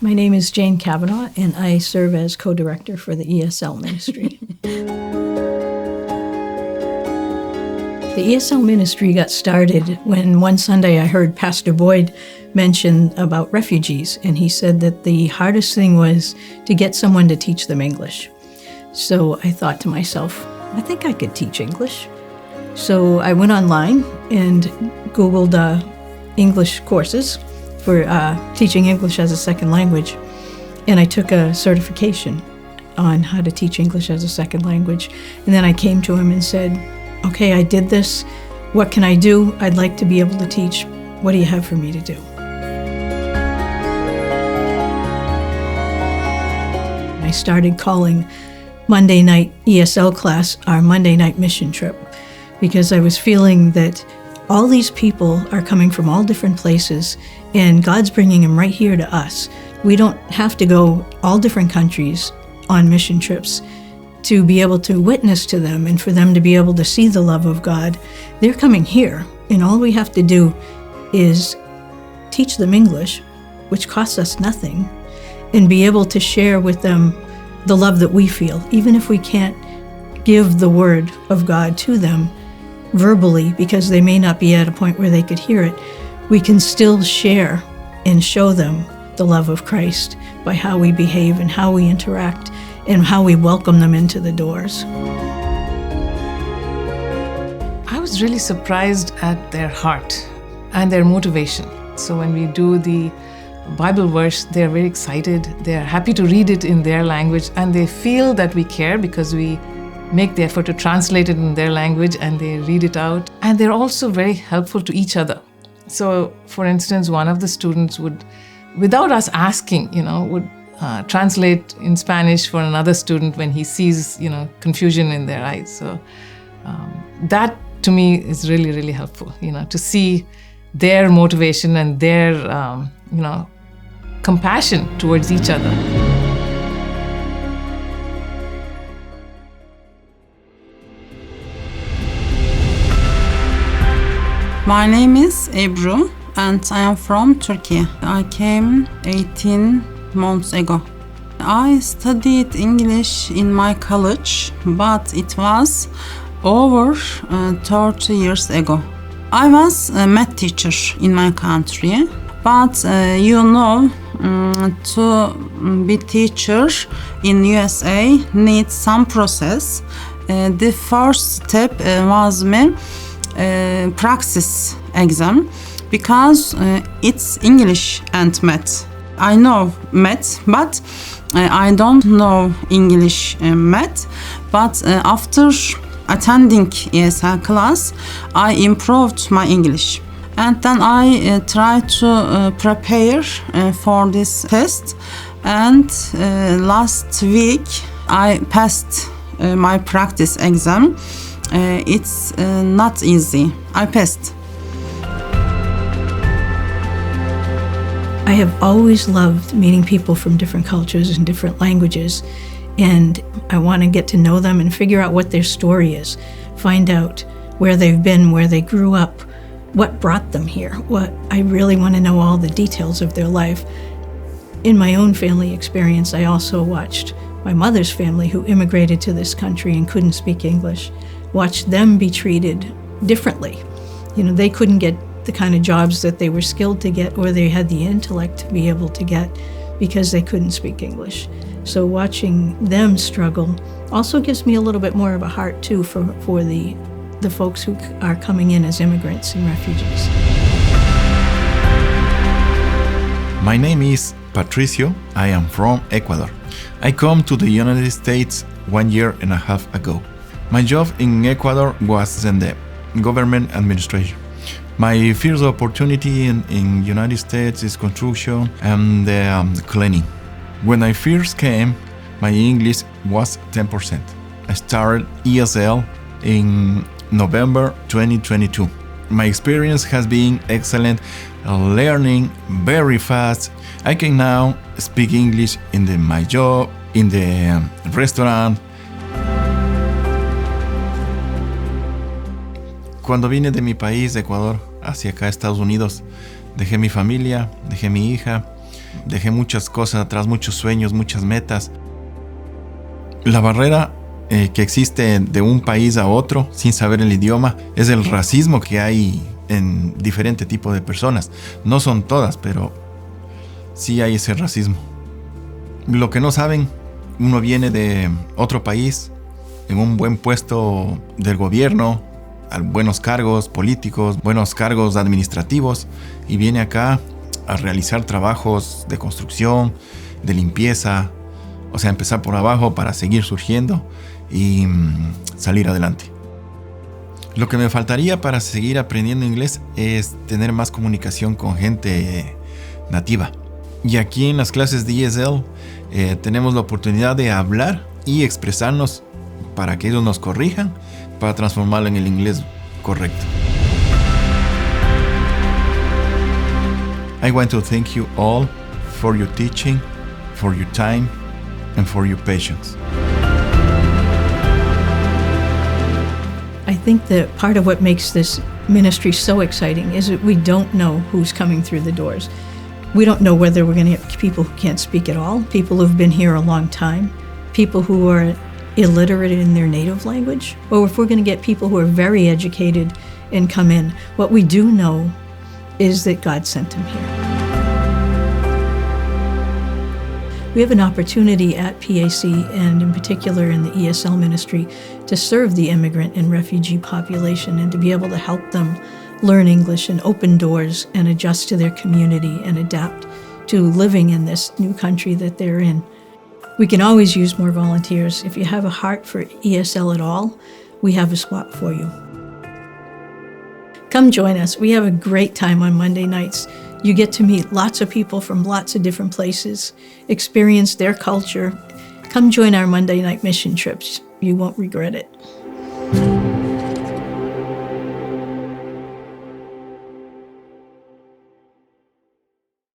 My name is Jane Kavanaugh, and I serve as co-director for the ESL Ministry. The ESL Ministry got started when one Sunday I heard Pastor Boyd mention about refugees, and he said that the hardest thing was to get someone to teach them English. So I thought to myself, I think I could teach English. So I went online and Googled English courses for teaching English as a second language, and I took a certification on how to teach English as a second language. And then I came to him and said, okay, I did this. What can I do? I'd like to be able to teach. What do you have for me to do? I started calling Monday night ESL class our Monday night mission trip, because I was feeling that all these people are coming from all different places, and God's bringing them right here to us. We don't have to go all different countries on mission trips to be able to witness to them and for them to be able to see the love of God. They're coming here, and all we have to do is teach them English, which costs us nothing, and be able to share with them the love that we feel, even if we can't give the word of God to them verbally, because they may not be at a point where they could hear it. We can still share and show them the love of Christ by how we behave and how we interact and how we welcome them into the doors. I was really surprised at their heart and their motivation. So when we do the Bible verse, they're very excited. They're happy to read it in their language, and they feel that we care because we make the effort to translate it in their language, and they read it out. And they're also very helpful to each other. So, for instance, one of the students would, without us asking, would translate in Spanish for another student when he sees, confusion in their eyes. So that to me is really, really helpful, to see their motivation and their, compassion towards each other. My name is Ebru and I am from Turkey. I came 18 months ago. I studied English in my college, but it was over 30 years ago. I was a math teacher in my country, but to be teacher in USA needs some process. The first step was my practice exam, because it's English and math. I know math, but I don't know English math. But after attending ESL class, I improved my English. And then I tried to prepare for this test. And last week, I passed my practice exam. It's not easy. I passed. I have always loved meeting people from different cultures and different languages, and I want to get to know them and figure out what their story is, find out where they've been, where they grew up, what brought them here. I really want to know all the details of their life. In my own family experience, I also watched my mother's family, who immigrated to this country and couldn't speak English, watched them be treated differently. They couldn't get the kind of jobs that they were skilled to get, or they had the intellect to be able to get, because they couldn't speak English. So watching them struggle also gives me a little bit more of a heart too for the folks who are coming in as immigrants and refugees. My name is Patricio. I am from Ecuador. I come to the United States 1.5 years ago. My job in Ecuador was in the government administration. My first opportunity in United States is construction and cleaning. When I first came, my English was 10%. I started ESL in November 2022. My experience has been excellent, learning very fast. I can now speak English in my job, in the restaurant. Cuando vine de mi país, de Ecuador, hacia acá, Estados Unidos, dejé mi familia, dejé mi hija dejé muchas cosas atrás, muchos sueños, muchas metas. La barrera que existe de un país a otro sin saber el idioma es el racismo que hay en diferente tipo de personas. No son todas, pero sí hay ese racismo. Lo que no saben, uno viene de otro país en un buen puesto del gobierno, a buenos cargos políticos, buenos cargos administrativos, y viene acá a realizar trabajos de construcción, de limpieza, o sea, empezar por abajo para seguir surgiendo y salir adelante. Lo que me faltaría para seguir aprendiendo inglés es tener más comunicación con gente nativa. Y aquí en las clases de ESL tenemos la oportunidad de hablar y expresarnos para que ellos nos corrijan, para transformarlo en el inglés correcto. I want to thank you all for your teaching, for your time, and for your patience. I think that part of what makes this ministry so exciting is that we don't know who's coming through the doors. We don't know whether we're going to get people who can't speak at all, people who've been here a long time, people who are illiterate in their native language, or if we're going to get people who are very educated and come in. What we do know is that God sent them here. We have an opportunity at PAC, and in particular in the ESL Ministry, to serve the immigrant and refugee population and to be able to help them learn English and open doors and adjust to their community and adapt to living in this new country that they're in. We can always use more volunteers. If you have a heart for ESL at all, we have a spot for you. Come join us. We have a great time on Monday nights. You get to meet lots of people from lots of different places, experience their culture. Come join our Monday night mission trips. You won't regret it.